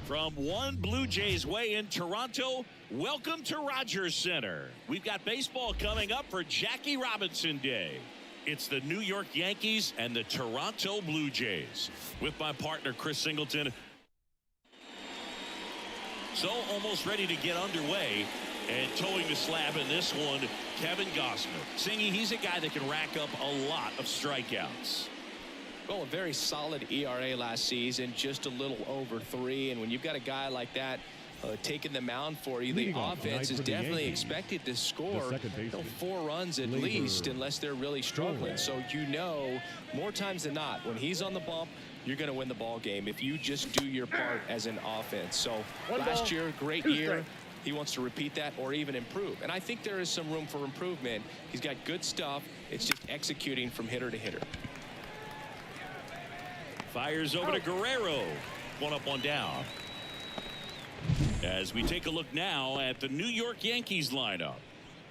From one Blue Jays way in Toronto, welcome to Rogers Center. We've got baseball coming up for Jackie Robinson Day. It's the New York Yankees and the Toronto Blue Jays. With my partner, Chris Singleton. So almost ready to get underway. And towing the slab in this one, Kevin Gausman. Singy, he's a guy that can rack up a lot of strikeouts. Well, a very solid ERA last season, just a little over 3. And when you've got a guy like that taking the mound for you, the offense is definitely expected to score 4 runs at least, unless they're really struggling. So you know, more times than not, when he's on the bump, you're going to win the ball game if you just do your part as an offense. So last year, great year. He wants to repeat that or even improve. And I think there is some room for improvement. He's got good stuff. It's just executing from hitter to hitter. Fires over to Guerrero. 1 up, 1 down. As we take a look now at the New York Yankees lineup.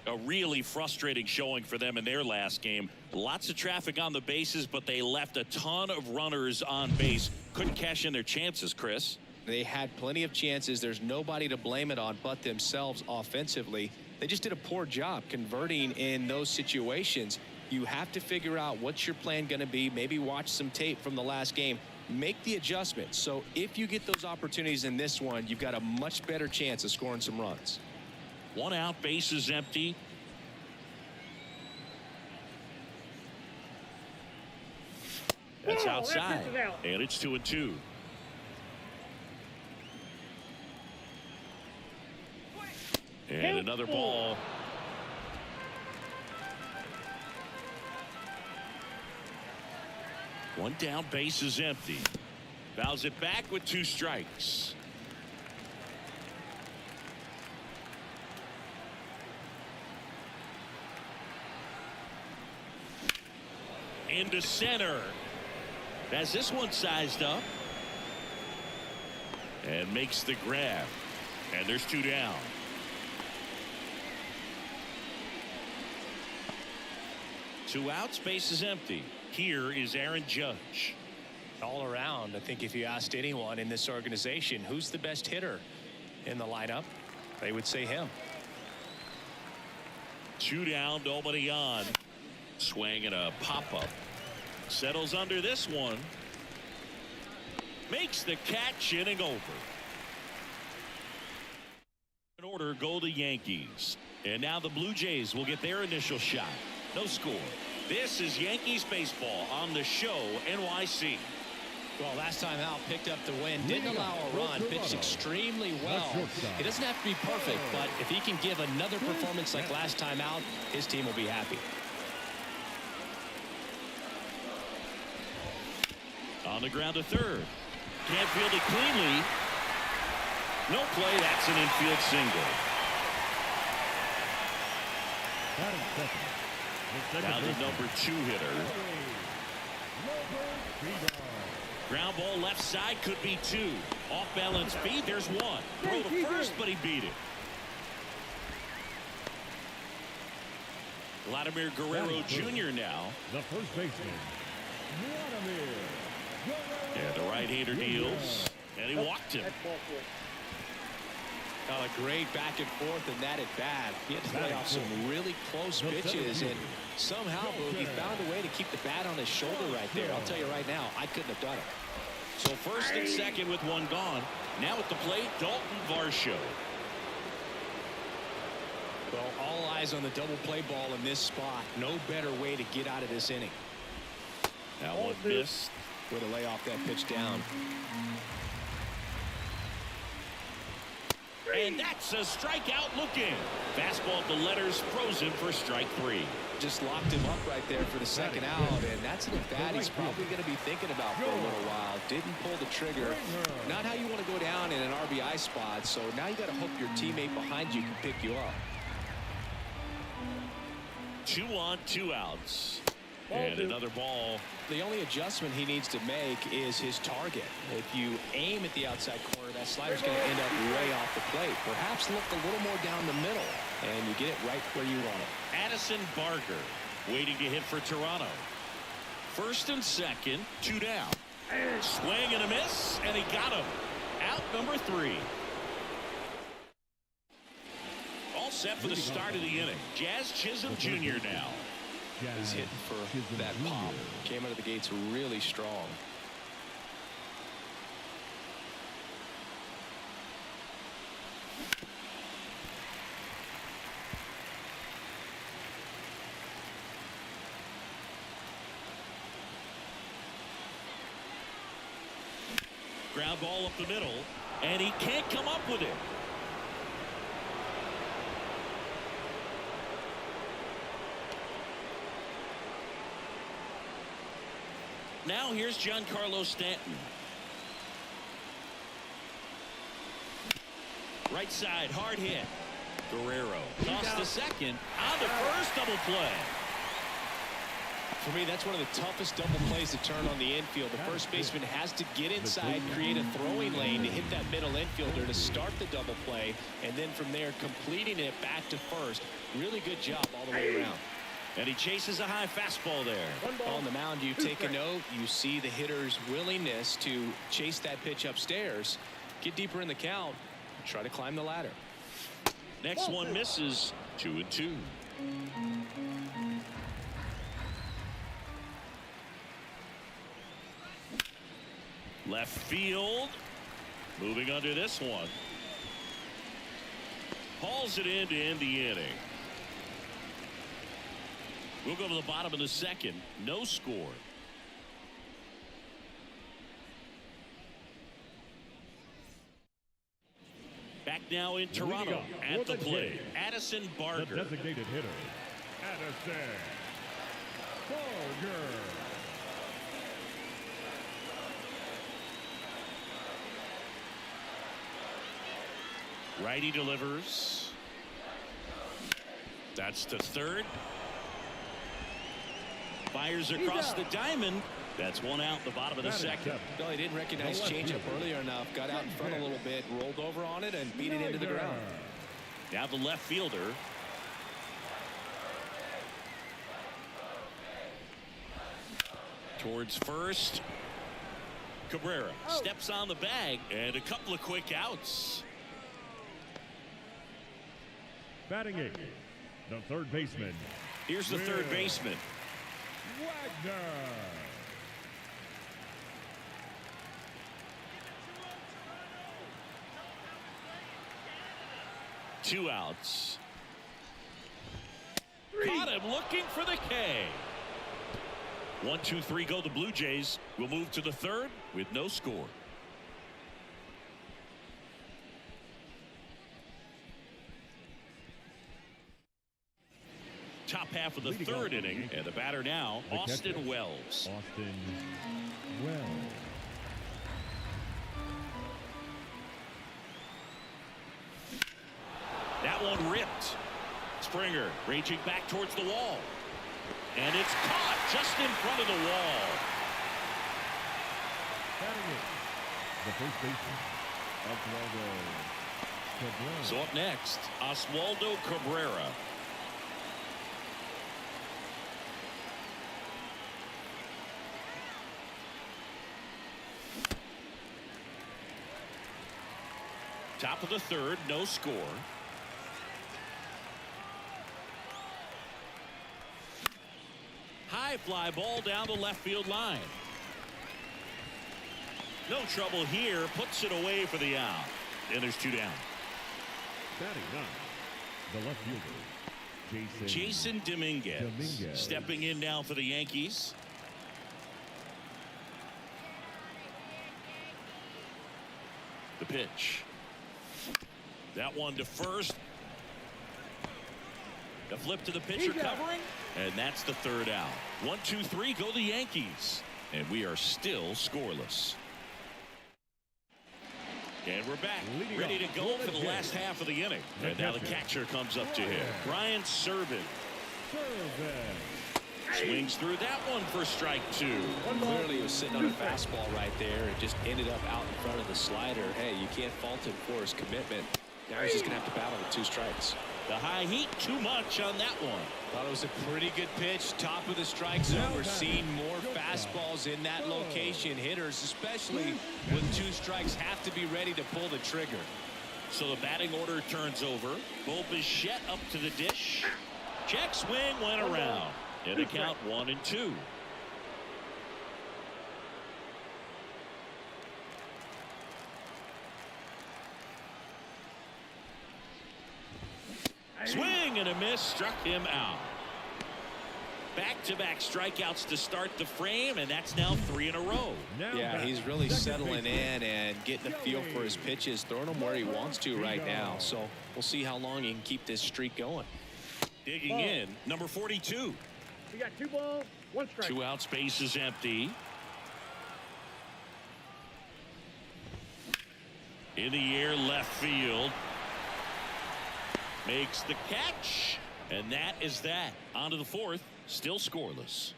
A really frustrating showing for them in their last game. Lots of traffic on the bases, but they left a ton of runners on base. Couldn't cash in their chances, Chris. They had plenty of chances. There's nobody to blame it on but themselves offensively. They just did a poor job converting in those situations. You have to figure out what's your plan going to be. Maybe watch some tape from the last game. Make the adjustments. So if you get those opportunities in this one, you've got a much better chance of scoring some runs. 1 out, bases empty. That's outside. And it's 2-2. And another ball. One down, base is empty. Fouls it back with 2 strikes. Into center. Has this one sized up. And makes the grab. And there's 2 down. Two outs, base is empty. Here is Aaron Judge. All around, I think if you asked anyone in this organization who's the best hitter in the lineup, they would say him. 2 down, nobody on. Swing and a pop-up. Settles under this one. Makes the catch, inning over. In order go the Yankees. And now the Blue Jays will get their initial shot. No score. This is Yankees baseball on the Show NYC. Well, last time out, picked up the win, didn't allow a run, pitched extremely well. It doesn't have to be perfect, but if he can give another performance like last time out, his team will be happy. On the ground to third. Can't field it cleanly. No play. That's an infield single. Down to number 2 hitter. Ground ball left side, could be 2. Off balance feed, there's 1. Throw to first, but he beat it. Vladimir Guerrero Jr. now. The first baseman, Vladimir Guerrero. And the right-hander deals, and he walked him. A great back and forth, and that at bat. He had to play off some really close pitches, and somehow he found a way to keep the bat on his shoulder right there. I'll tell you right now, I couldn't have done it. So first and second with 1 gone. Now at the plate, Dalton Varsho. Well, all eyes on the double play ball in this spot. No better way to get out of this inning. That one missed. Way to lay off that pitch down. And that's a strikeout looking. Fastball at the letters, frozen for strike 3. Just locked him up right there for the second out, and that's an at-bat he's probably going to be thinking about for a little while. Didn't pull the trigger. Not how you want to go down in an RBI spot, so now you got to hope your teammate behind you can pick you up. 2 on, 2 outs. And another ball. The only adjustment he needs to make is his target. If you aim at the outside corner, that slider's going to end up way off the plate. Perhaps look a little more down the middle, and you get it right where you want it. Addison Barger waiting to hit for Toronto. First and second, 2 down. Swing and a miss, and he got him. out number 3. All set for the start of the inning. Jazz Chisholm Jr. now. He's hitting for that pop. Came out of the gates really strong. Ground ball up the middle, and he can't come up with it. Now here's Giancarlo Stanton. Right side, hard hit. Guerrero tossed the second on the first double play. For me, that's one of the toughest double plays to turn on the infield. The first baseman has to get inside, create a throwing lane to hit that middle infielder to start the double play, and then from there completing it back to first. Really good job all the way around. And he chases a high fastball there. On the mound, you take a note. You see the hitter's willingness to chase that pitch upstairs, get deeper in the count, try to climb the ladder. Next one misses. 2-2. Left field. Moving under this one. Hauls it in to end the inning. We'll go to the bottom of the second. No score. Back now in Toronto at the plate. Addison Barger. The designated hitter, Addison Barger. Righty delivers. That's to third. Fires across the diamond. That's one out the bottom of the second. No, he didn't recognize changeup earlier enough. Got out in front a little bit, rolled over on it, and beat it into the ground. Now the left fielder. Towards first. Cabrera steps on the bag, and a couple of quick outs. Batting 8, the third baseman. Here's the third baseman. Wagner. Two outs. Caught him looking for the K. 1, 2, 3 go the Blue Jays. We'll move to the third with no score. Top half of the third inning, and the batter now, Austin Wells. Austin Wells. That one ripped. Springer reaching back towards the wall. And it's caught just in front of the wall. Batting it, the first baseman, Oswaldo Cabrera. So up next, Oswaldo Cabrera. Top of the third, no score. High fly ball down the left field line. No trouble here, puts it away for the out. And there's two down. Batting 9, the left fielder, Jason Dominguez. Stepping in now for the Yankees. The pitch. That one to first. The flip to the pitcher covering. And that's the third out. 1, 2, 3 go the Yankees. And we are still scoreless. And we're back, ready to go for the last half of the inning. And now the catcher comes up to him. Brian Serven. Swings through that one for strike 2. Clearly he was sitting on a fastball right there. It just ended up out in front of the slider. Hey, you can't fault him for his commitment. Now he's just going to have to battle with 2 strikes. The high heat, too much on that one. Thought it was a pretty good pitch. Top of the strike zone. We're seeing more fastballs in that location. Hitters, especially with 2 strikes, have to be ready to pull the trigger. So the batting order turns over. Bo Bichette up to the dish. Check swing went around. And the count 1-2. Swing and a miss, struck him out. Back-to-back strikeouts to start the frame, and that's now 3 in a row. Yeah, he's really settling in and getting a feel for his pitches, throwing them where he wants to right now. So we'll see how long he can keep this streak going. Digging in, number 42. We got 2 balls, 1 strike. 2 outs, base is empty. In the air, left field. Makes the catch, and that is that. On to the 4th, still scoreless.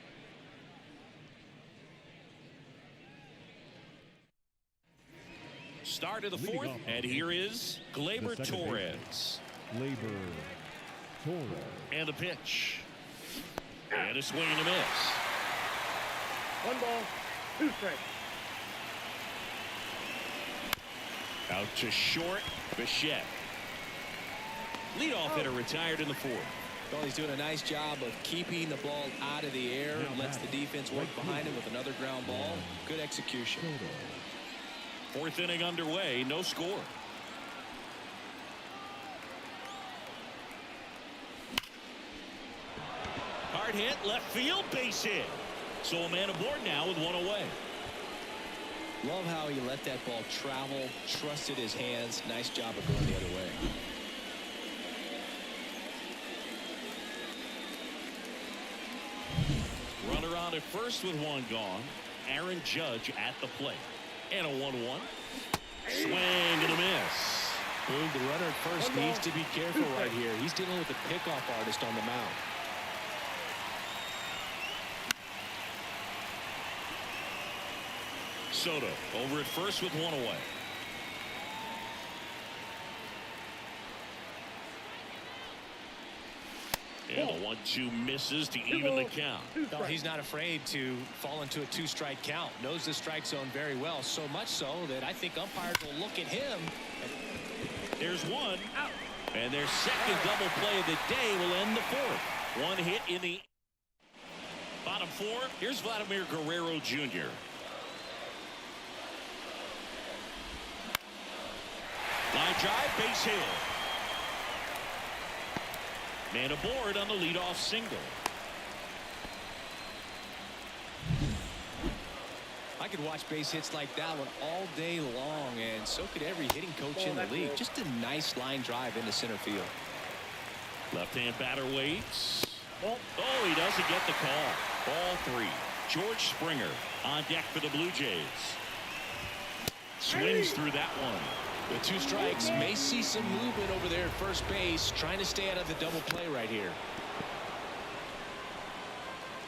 Start of the 4th, and here is Gleyber Torres. Gleyber Torres. And the pitch. And a swing and a miss. 1 ball, 2 strikes. Out to short, Bichette. Leadoff hitter retired in the 4th. Well, he's doing a nice job of keeping the ball out of the air. Lets the defense work behind him with another ground ball. Good execution. 4th inning underway, no score. Hard hit, left field, base hit. So a man aboard now with 1 away. Love how he let that ball travel, trusted his hands. Nice job of going the other way. Runner on at first with 1 gone. Aaron Judge at the plate. And a 1-1. Swing and a miss. Boog, the runner at first needs to be careful right here. He's dealing with a pickoff artist on the mound. Soto over at first with 1 away. And the 1-2 misses to even the count. No, he's not afraid to fall into a 2-strike count. Knows the strike zone very well. So much so that I think umpires will look at him. There's 1 out. And their second double play of the day will end the 4th. 1 hit in the bottom 4. Here's Vladimir Guerrero Jr. Line drive, base hit. Man aboard on the leadoff single. I could watch base hits like that one all day long, and so could every hitting coach in the league. Just a nice line drive into center field. Left-hand batter waits. Oh, he doesn't get the call. Ball 3. George Springer on deck for the Blue Jays. Swings through that one. With 2 strikes, may see some movement over there at first base, trying to stay out of the double play right here.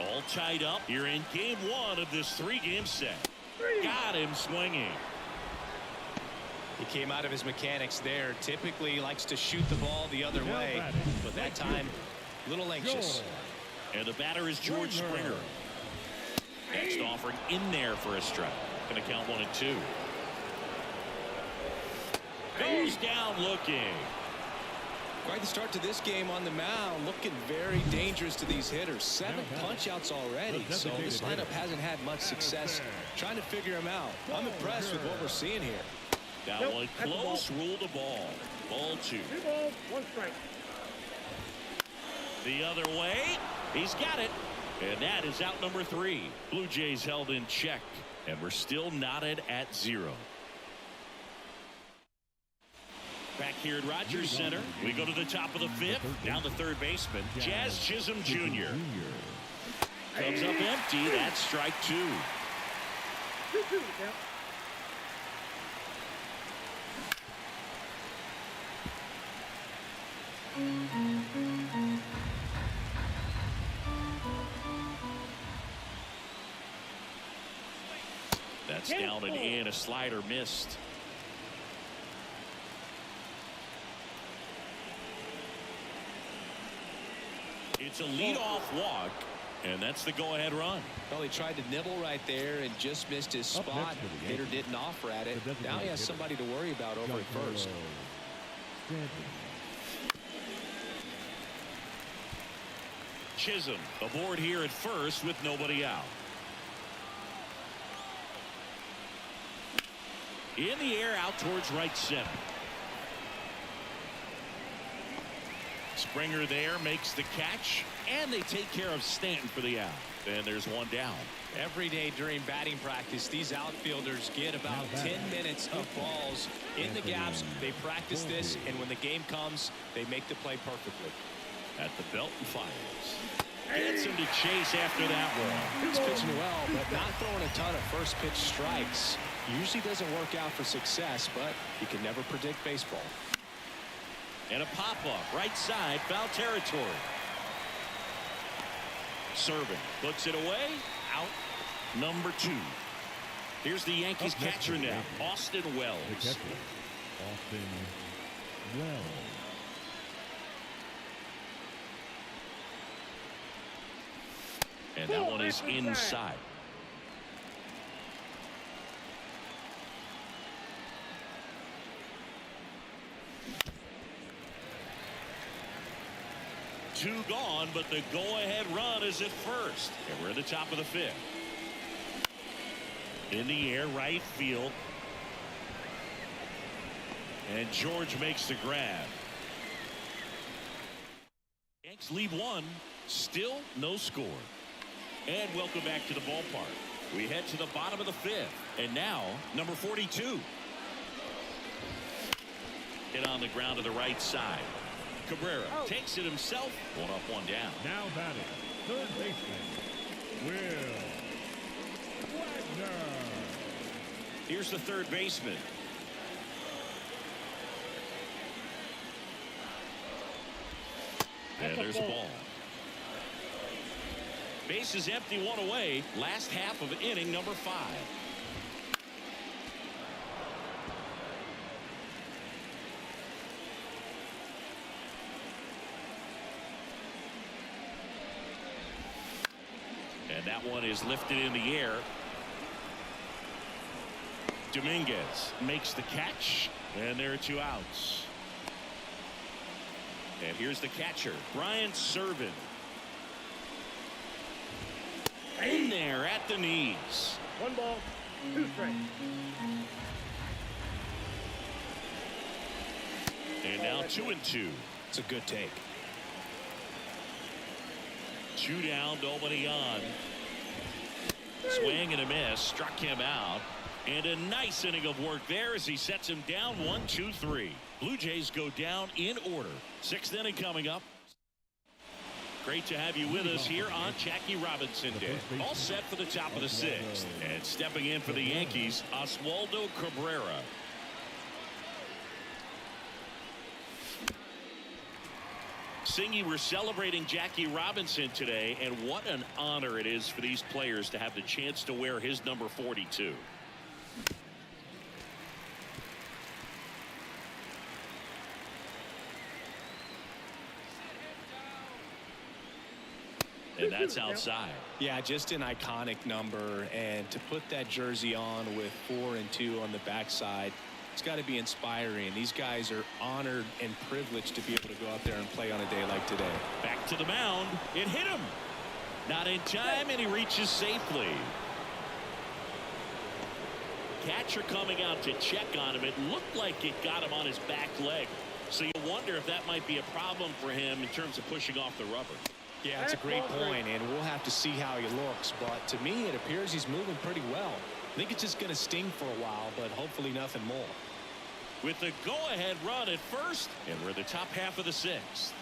All tied up here in game 1 of this 3-game set. Got him swinging. He came out of his mechanics there. Typically he likes to shoot the ball the other way, but that time a little anxious. And the batter is George Springer. Next offering in there for a strike. Going to count 1 and 2. Goes down looking. Quite the start to this game on the mound. Looking very dangerous to these hitters. 7 punch-outs already. So this lineup hasn't had much success trying to figure him out. I'm impressed with what we're seeing here. That one close. Ruled the ball. Ball 2. 2 balls, 1 strike. The other way. He's got it. And that is out number 3. Blue Jays held in check. And we're still knotted at 0. Back here at Rogers Center, we go to the top of the 5th. Down the third baseman, Jazz Chisholm Jr. Comes up empty. That's strike 2. 2-2, yeah. That's down and in. A slider missed. It's a leadoff walk, and that's the go-ahead run. Well, he tried to nibble right there and just missed his spot. Hitter didn't offer at it. Now he has somebody to worry about over at first. Chisholm aboard here at first with nobody out. In the air out towards right center. Springer there makes the catch, and they take care of Stanton for the out. And there's one down. Every day during batting practice, these outfielders get about 10 minutes of balls in the gaps. They practice this, and when the game comes, they make the play perfectly. At the belt and fires. Gets him to chase after that one. He's pitching well, but not throwing a ton of first pitch strikes. Usually doesn't work out for success, but you can never predict baseball. And a pop-up right side, foul territory. Serving puts it away. Out number 2. Here's the Yankees catcher now, Austin Wells. Austin Wells. And that one is inside. Two gone, but the go-ahead run is at first. And we're at the top of the 5th. In the air, right field. And George makes the grab. Yanks lead 1. Still no score. And welcome back to the ballpark. We head to the bottom of the 5th. And now, number 42. Hit on the ground to the right side. Cabrera takes it himself. One up, one down. Now batting, third baseman, Will Wagner. Here's the third baseman. And there's a ball. Base is empty, one away. Last half of inning number 5. And that one is lifted in the air. Dominguez makes the catch, and there are 2 outs. And here's the catcher, Brian Servin. In there at the knees. 1 ball, 2 strikes. And now 2-2. It's a good take. 2 down, nobody on. Swing and a miss, struck him out. And a nice inning of work there as he sets him down 1-2-3. Blue Jays go down in order. 6th inning coming up. Great to have you with us here on Jackie Robinson Day. All set for the top of the 6th. And stepping in for the Yankees, Oswaldo Cabrera. Singy, we're celebrating Jackie Robinson today, and what an honor it is for these players to have the chance to wear his number 42. And that's outside. Yeah, just an iconic number, and to put that jersey on with 4 and 2 on the backside, it's got to be inspiring. These guys are honored and privileged to be able to go out there and play on a day like today. Back to the mound. It hit him. Not in time, and he reaches safely. Catcher coming out to check on him. It looked like it got him on his back leg. So you wonder if that might be a problem for him in terms of pushing off the rubber. Yeah, it's a great point, and we'll have to see how he looks. But to me, it appears he's moving pretty well. I think it's just going to sting for a while, but hopefully nothing more. With the go-ahead run at first, and we're the top half of the 6th.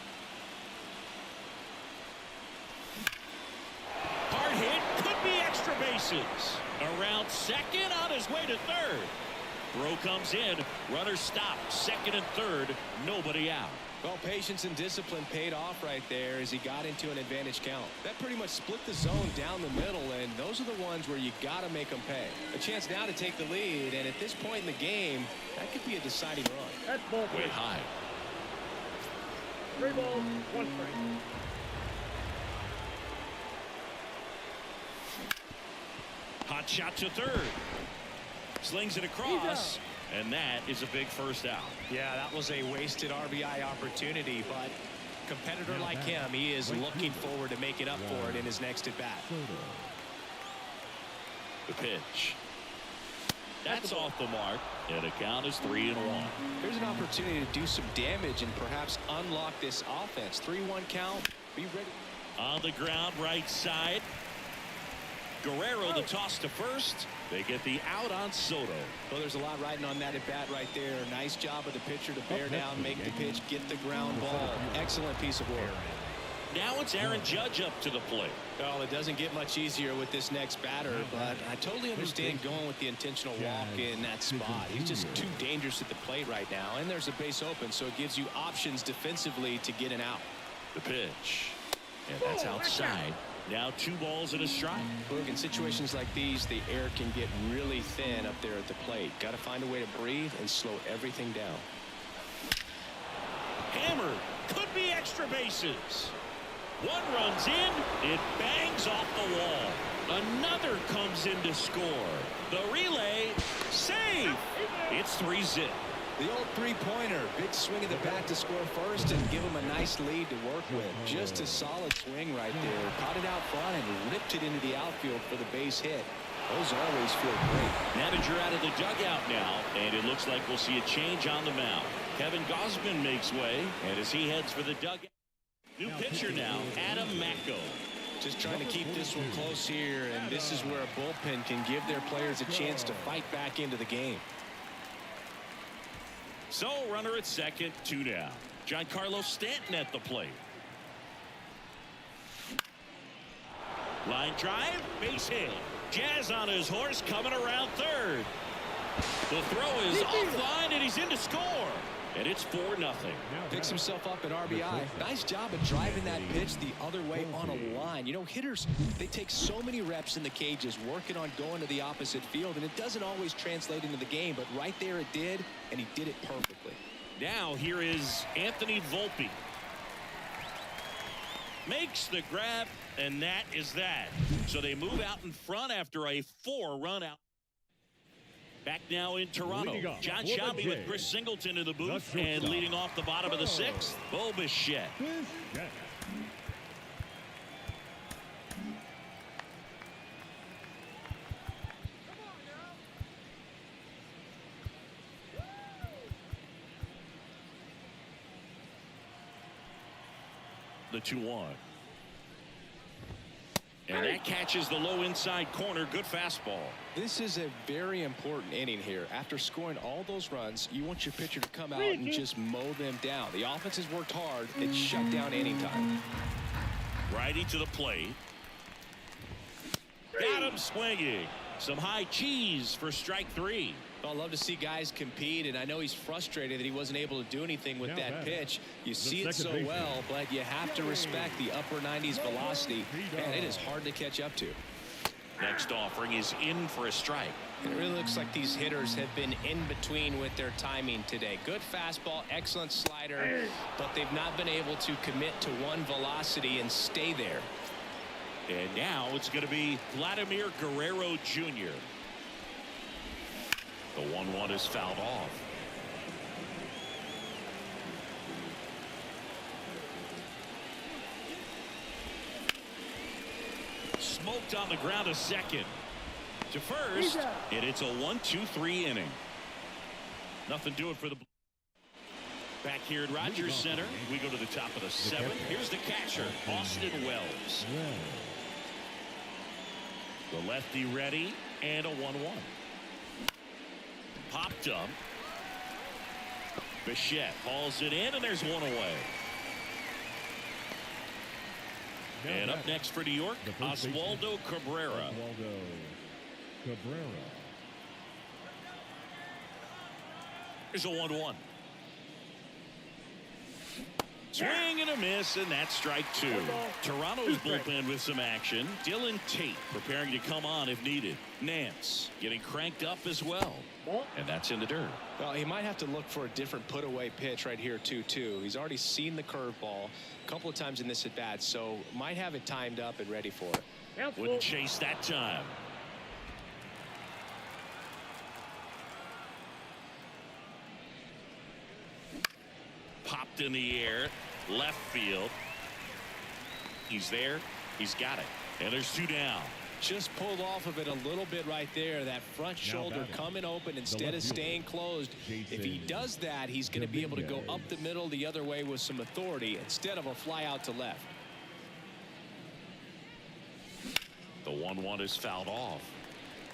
Hard hit, could be extra bases. Around second, on his way to third. Throw comes in, runner stopped, second and third, nobody out. Well, patience and discipline paid off right there as he got into an advantage count. That pretty much split the zone down the middle, and those are the ones where you got to make them pay. A chance now to take the lead, and at this point in the game, that could be a deciding run. That's ball 3. Way high. 3 balls, 1 strike. Hot shot to third. Slings it across. And that is a big first out. Yeah, that was a wasted RBI opportunity, but a competitor like him, he is looking forward to making up for it in his next at bat. The pitch. That's off the mark, and the count is 3-1. Here's an opportunity to do some damage and perhaps unlock this offense. 3-1 count. Be ready. On the ground, right side. Guerrero, the toss to first. They get the out on Soto. Well, there's a lot riding on that at bat right there. Nice job of the pitcher to bear down, make the pitch, get the ground ball. Excellent piece of work. Now it's Aaron Judge up to the plate. Well, it doesn't get much easier with this next batter, but I totally understand going with the intentional walk in that spot. He's just too dangerous at the plate right now, and there's a base open, so it gives you options defensively to get an out. The pitch. And that's outside. Now 2 balls and a strike. Look, in situations like these, the air can get really thin up there at the plate. Got to find a way to breathe and slow everything down. Hammered. Could be extra bases. One runs in. It bangs off the wall. Another comes in to score. The relay. Save. It's 3-zip. The old three-pointer. Big swing of the bat to score first and give him a nice lead to work with. Just a solid swing right there. Caught it out front and ripped it into the outfield for the base hit. Those always feel great. Manager out of the dugout now, and it looks like we'll see a change on the mound. Kevin Gausman makes way, and as he heads for the dugout. New pitcher now, Adam Macko. Just trying to keep this one close here, and this is where a bullpen can give their players a chance to fight back into the game. So, runner at second, 2 down. Giancarlo Stanton at the plate. Line drive, base hit. Jazz on his horse, coming around third. The throw is offline, and he's in to score. And it's 4-0. Picks himself up at RBI. Nice job of driving that pitch the other way on a line. You know, hitters, they take so many reps in the cages working on going to the opposite field, and it doesn't always translate into the game, but right there it did, and he did it perfectly. Now here is Anthony Volpe. Makes the grab, and that is that. So they move out in front after a 4-run out. Back now in Toronto. John Shelby with Chris Singleton in the booth, and leading off the bottom of the 6th, Bo Bichette. The 2-1. And that catches the low inside corner. Good fastball. This is a very important inning here. After scoring all those runs, you want your pitcher to come out and just mow them down. The offense has worked hard. It's shut down anytime. Righty to the plate. Got him swinging. Some high cheese for strike 3. Well, I love to see guys compete, and I know he's frustrated that he wasn't able to do anything with that pitch. You see it so well, but you have to respect the upper 90s velocity, and it is hard to catch up to. Next offering is in for a strike. It really looks like these hitters have been in between with their timing today. Good fastball, excellent slider, but they've not been able to commit to one velocity and stay there. And now it's going to be Vladimir Guerrero Jr. The 1-1 is fouled off. Smoked on the ground, a second. To first, and it's a 1-2-3 inning. Nothing doing for the. Back here at Rogers Center, we go to the top of the 7th. Here's the catcher, Austin Wells. The lefty ready, and a 1-1. Popped up. Bichette hauls it in, and there's one away. And up next for New York, Oswaldo Cabrera. Here's a 1-1. Swing and a miss, and that's strike 2. Toronto's bullpen with some action. Dylan Tate preparing to come on if needed. Nance getting cranked up as well. And that's in the dirt. Well, he might have to look for a different put-away pitch right here, 2-2. He's already seen the curveball a couple of times in this at-bat, so might have it timed up and ready for it. Wouldn't chase that time. ripped in the air. Left field. He's there. He's got it. And there's 2 down. Just pulled off of it a little bit right there. That front shoulder coming open instead of staying closed. If he does that, he's going to be able to go up the middle the other way with some authority instead of a fly out to left. The 1-1 is fouled off.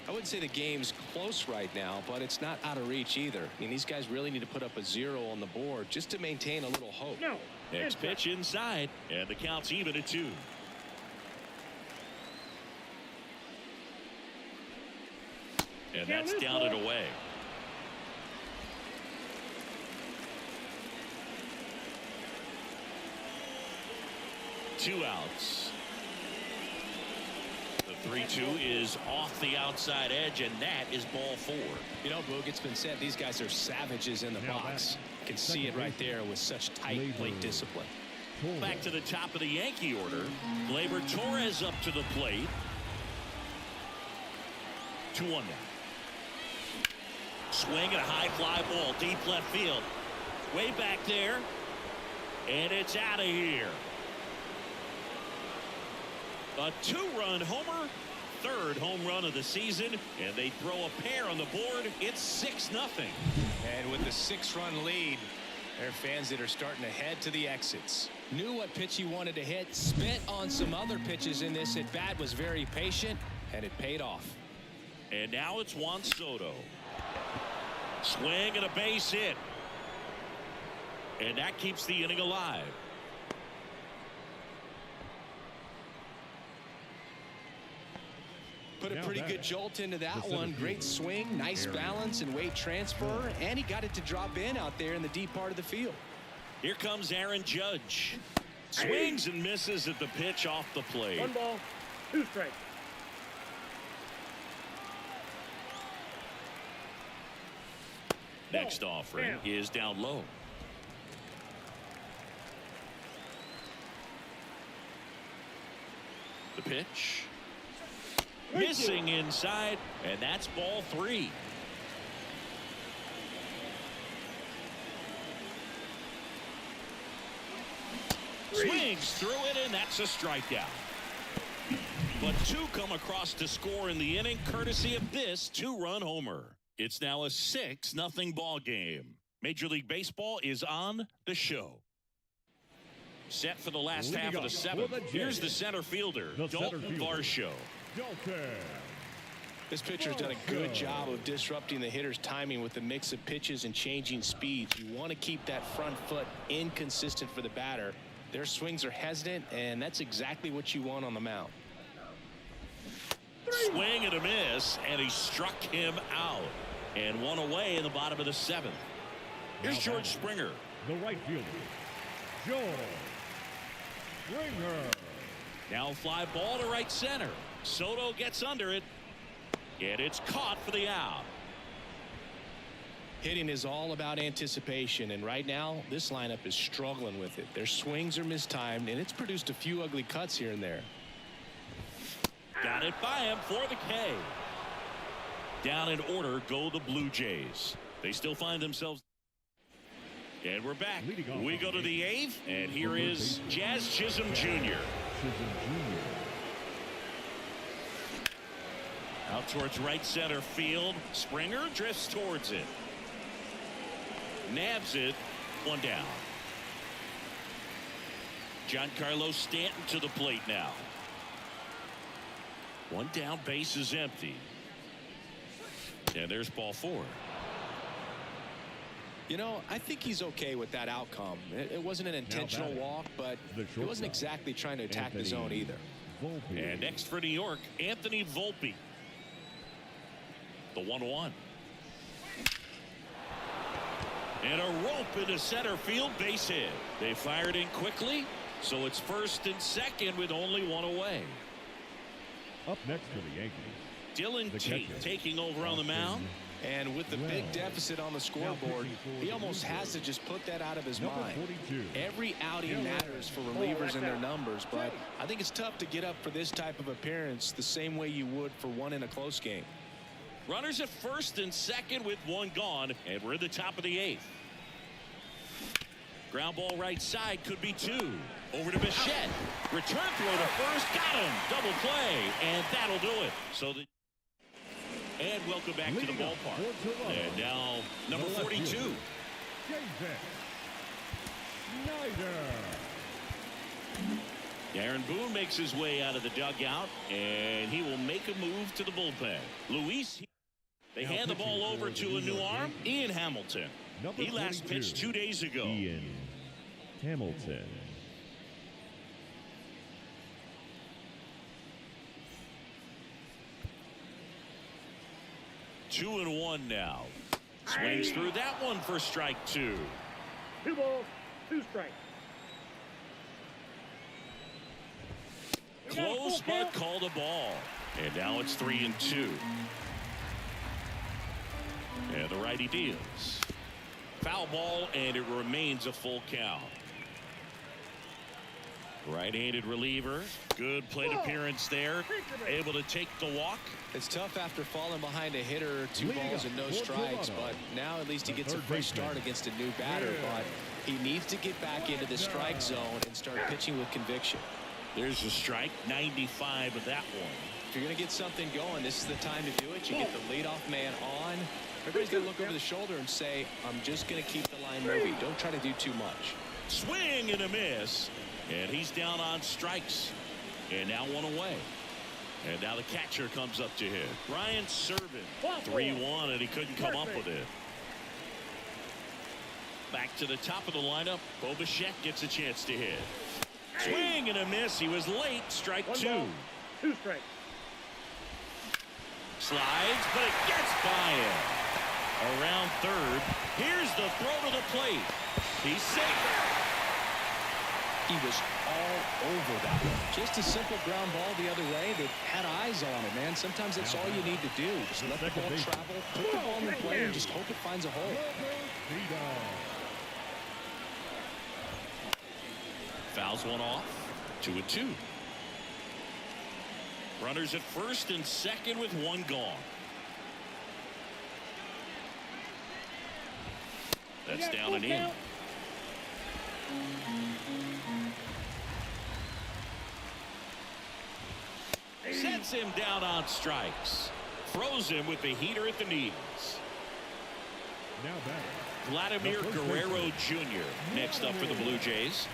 I wouldn't say the game's close right now, but it's not out of reach either. I mean, these guys really need to put up a 0 on the board just to maintain a little hope. No. Next pitch inside, and the count's even at 2. And that's down and away. Two outs. The 3-2 is off the outside edge, and that is ball 4. You know, Boog, it's been said these guys are savages in the box. You can see it right there with such tight plate discipline. Back to the top of the Yankee order. Gleyber Torres up to the plate. 2-1 now. Swing and a high fly ball deep left field. Way back there. And it's out of here. A 2-run homer. 3rd home run of the season. And they throw a pair on the board. It's 6-0. And with the 6-run lead, there are fans that are starting to head to the exits. Knew what pitch he wanted to hit. Spent on some other pitches in this at bat. Was very patient. And it paid off. And now it's Juan Soto. Swing and a base hit. And that keeps the inning alive. Put a pretty good jolt into that one. Great swing, nice balance and weight transfer. And he got it to drop in out there in the deep part of the field. Here comes Aaron Judge. Swings and misses at the pitch off the plate. 1 ball, 2 strikes. Next offering is down low. The pitch. Missing inside, and that's ball 3. Swings through it, and that's a strikeout. But 2 come across to score in the inning, courtesy of this 2-run homer. It's now a 6-0 ball game. Major League Baseball is on the show. Set for the last half of the 7th. Here's the center fielder, Dalton Varsho. This pitcher's done a good job of disrupting the hitter's timing with the mix of pitches and changing speeds. You want to keep that front foot inconsistent for the batter. Their swings are hesitant, and that's exactly what you want on the mound. Swing and a miss, and he struck him out. And 1 away in the bottom of the 7th. Here's George Springer. The right fielder, George Springer. Now fly ball to right center. Soto gets under it. And it's caught for the out. Hitting is all about anticipation, and right now this lineup is struggling with it. Their swings are mistimed, and it's produced a few ugly cuts here and there. Got it by him for the K. Down in order go the Blue Jays. They still find themselves. And we're back. We go to the 8th, and here is Jazz Chisholm Jr. Out towards right center field. Springer drifts towards it. Nabs it. 1 down. Giancarlo Stanton to the plate now. 1 down, base is empty. And there's ball 4. You know, I think he's okay with that outcome. It wasn't an intentional walk, but he wasn't exactly trying to attack the zone either. And next for New York, Anthony Volpe. The 1-1. And a rope into center field, base hit. They fired in quickly, so it's 1st and 2nd with only 1 away. Up next for the Yankees, Dylan Tate taking over on the mound. And with the big deficit on the scoreboard, he almost has to just put that out of his mind. Every outing matters for relievers and their numbers, but I think it's tough to get up for this type of appearance the same way you would for one in a close game. Runners at 1st and 2nd with 1 gone, and we're at the top of the 8th. Ground ball right side, could be 2. Over to Bichette. Return throw to first. Got him. Double play. And that'll do it. And welcome back to the ballpark. And now number 42. Aaron Boone makes his way out of the dugout, and he will make a move to the bullpen. Luis, they hand the ball over to a new arm, Ian Hamilton. He last pitched 2 days ago. Ian Hamilton. Two and one now. Swings through that one for strike 2. 2 balls, 2 strikes. Close, but called a ball. And now it's 3 and 2. And the righty deals. Foul ball, and it remains a full count. Right-handed reliever. Good plate appearance there. Able to take the walk. It's tough after falling behind a hitter, 2 balls and no strikes, but now at least he gets a fresh start against a new batter. But he needs to get back into the strike zone and start pitching with conviction. There's a strike, 95 of that one. If you're going to get something going, this is the time to do it. You get the leadoff man on. Everybody's going to look over the shoulder and say, I'm just going to keep the line moving. Don't try to do too much. Swing and a miss. And he's down on strikes. And now 1 away. And now the catcher comes up to hit. Ryan Serven, 3-1, and he couldn't come up with it. Back to the top of the lineup. Bo Bichette gets a chance to hit. Swing and a miss. He was late. Strike 2. 2 strikes. Slides, but it gets by him. Around third. Here's the throw to the plate. He's safe. He was all over that one. Just a simple ground ball the other way that had eyes on it, man. Sometimes that's all you need to do. Just let the ball travel, put the ball in the play, and just hope it finds a hole. Fouls one off. 2 and 2. Runners at first and second with 1 gone. That's down and in. Sets him down on strikes. Throws him with the heater at the knees. Now back. Vladimir Guerrero Jr. next up for the Blue Jays.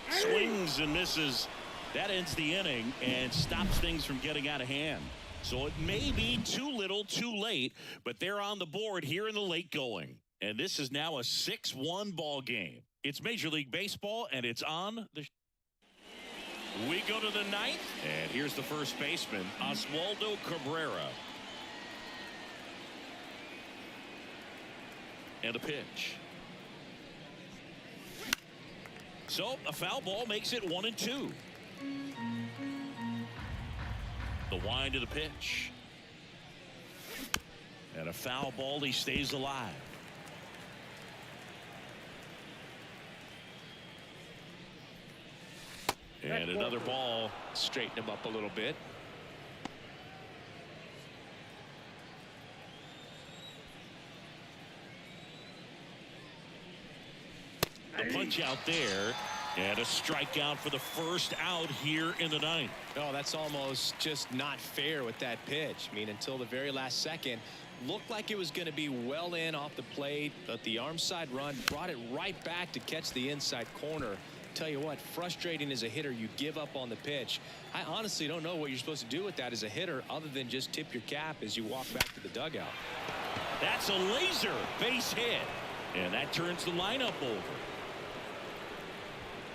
Swings and misses. That ends the inning and stops things from getting out of hand. So it may be too little too late, but they're on the board here in the late going. And this is now a 6-1 ball game. It's Major League Baseball, and it's on the... We go to the 9th, and here's the first baseman, Oswaldo Cabrera. And a pitch. So a foul ball makes it 1 and 2. The wind of the pitch. And a foul ball, he stays alive. And another ball. Straighten him up a little bit. The punch out there. And a strikeout for the first out here in the 9th. Oh, that's almost just not fair with that pitch. I mean, until the very last second, looked like it was going to be well in off the plate, but the arm side run brought it right back to catch the inside corner. Tell you what, frustrating as a hitter, you give up on the pitch. I honestly don't know what you're supposed to do with that as a hitter other than just tip your cap as you walk back to the dugout. That's a laser base hit, and that turns the lineup over.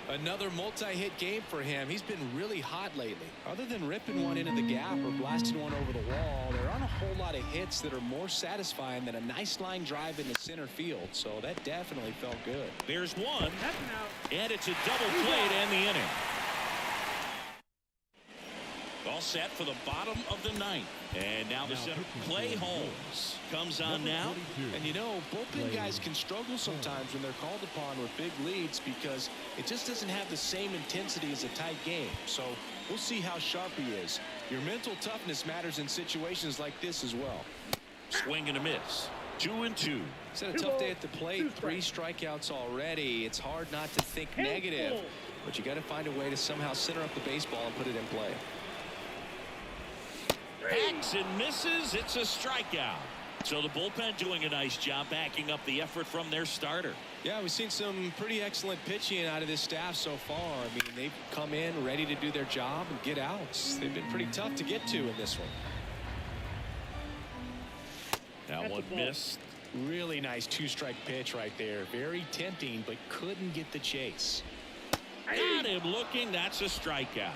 Another multi-hit game for him. He's been really hot lately. Other than ripping one into the gap or blasting one over the wall, there aren't a whole lot of hits that are more satisfying than a nice line drive into center field. So that definitely felt good. There's one, and it's a double play to end the inning. all set for the bottom of the ninth. And now the center, Clay Holmes, comes on now. And you know, bullpen guys can struggle sometimes when they're called upon with big leads because it just doesn't have the same intensity as a tight game. So we'll see how sharp he is. Your mental toughness matters in situations like this as well. Swing and a miss. 2-2. It's had a tough day at the plate. 3 strikeouts already. It's hard not to think negative, but you got to find a way to somehow center up the baseball and put it in play. Hacks and misses. It's a strikeout. So the bullpen doing a nice job backing up the effort from their starter. Yeah, we've seen some pretty excellent pitching out of this staff so far. I mean, they've come in ready to do their job and get outs. They've been pretty tough to get to in this one. That one missed. Really nice 2-strike pitch right there. Very tempting, but couldn't get the chase. Got him looking. That's a strikeout.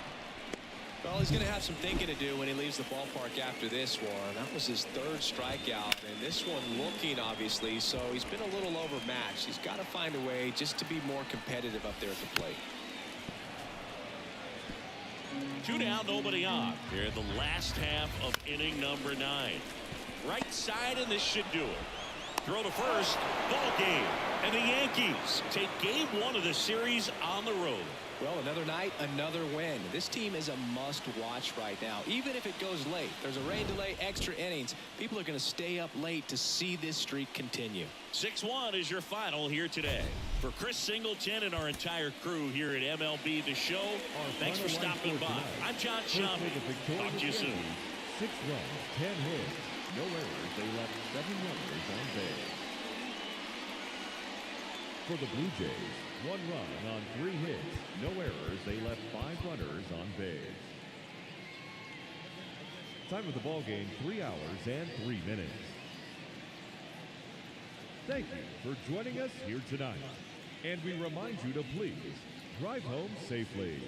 Well, he's going to have some thinking to do when he leaves the ballpark after this one. That was his 3rd strikeout, and this one looking, obviously, so he's been a little overmatched. He's got to find a way just to be more competitive up there at the plate. 2 down, nobody on. Here in the last half of inning number 9. Right side, and this should do it. Throw to first. Ball game. And the Yankees take game 1 of the series on the road. Well, another night, another win. This team is a must-watch right now. Even if it goes late, there's a rain delay, extra innings. People are going to stay up late to see this streak continue. 6-1 is your final here today. For Chris Singleton and our entire crew here at MLB The Show, thanks for stopping by. I'm John Shammy. Talk to you soon. 6 runs, 10 hits, no errors. They left 7 runners on base. For the Blue Jays, 1 run on 3 hits, no errors. They left 5 runners on base. Time of the ball game, 3 hours and 3 minutes. Thank you for joining us here tonight. And we remind you to please drive home safely.